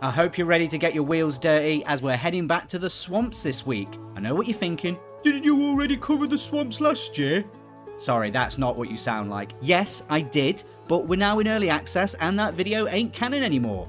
I hope you're ready to get your wheels dirty as we're heading back to the swamps this week. I know what you're thinking. Didn't you already cover the swamps last year? Sorry, that's not what you sound like. Yes, I did, but we're now in early access and that video ain't canon anymore.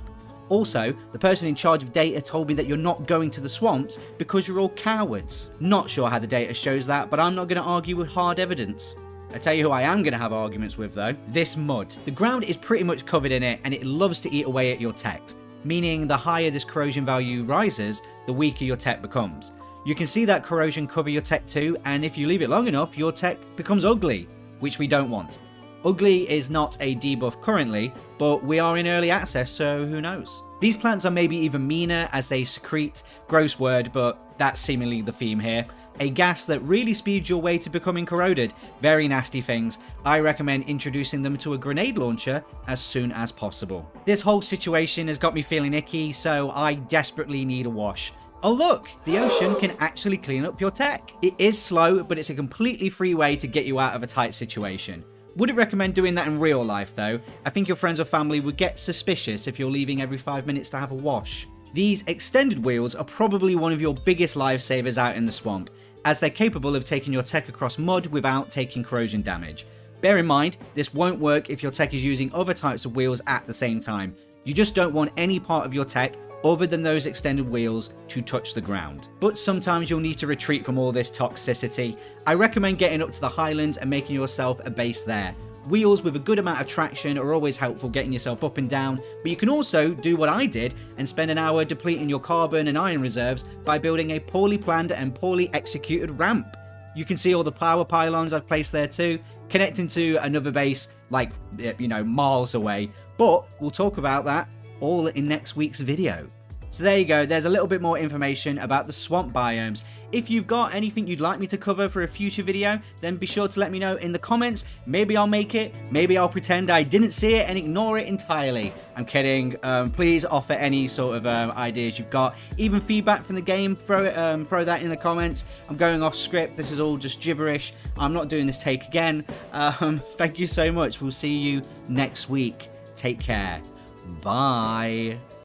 Also, the person in charge of data told me that you're not going to the swamps because you're all cowards. Not sure how the data shows that, but I'm not going to argue with hard evidence. I tell you who I am going to have arguments with though. This mud. The ground is pretty much covered in it and it loves to eat away at your tech. Meaning the higher this corrosion value rises, the weaker your tech becomes. You can see that corrosion cover your tech too, and if you leave it long enough, your tech becomes ugly, which we don't want. Ugly is not a debuff currently, but we are in early access, so who knows. These plants are maybe even meaner as they secrete, gross word, but that's seemingly the theme here, a gas that really speeds your way to becoming corroded. Very nasty things. I recommend introducing them to a grenade launcher as soon as possible. This whole situation has got me feeling icky, so I desperately need a wash. Oh look, the ocean can actually clean up your tech. It is slow, but it's a completely free way to get you out of a tight situation. Wouldn't recommend doing that in real life though. I think your friends or family would get suspicious if you're leaving every 5 minutes to have a wash. These extended wheels are probably one of your biggest lifesavers out in the swamp, as they're capable of taking your tech across mud without taking corrosion damage. Bear in mind, this won't work if your tech is using other types of wheels at the same time. You just don't want any part of your tech other than those extended wheels to touch the ground. But sometimes you'll need to retreat from all this toxicity. I recommend getting up to the Highlands and making yourself a base there. Wheels with a good amount of traction are always helpful getting yourself up and down, but you can also do what I did and spend an hour depleting your carbon and iron reserves by building a poorly planned and poorly executed ramp. You can see all the power pylons I've placed there too, connecting to another base like, miles away, but we'll talk about that all in next week's video. So there you go, there's a little bit more information about the swamp biomes. If you've got anything you'd like me to cover for a future video, then be sure to let me know in the comments. Maybe I'll make it, maybe I'll pretend I didn't see it and ignore it entirely. I'm kidding. Please offer any sort of ideas you've got. Even feedback from the game, throw that in the comments. I'm going off script, this is all just gibberish. I'm not doing this take again. Thank you so much, we'll see you next week. Take care. Bye.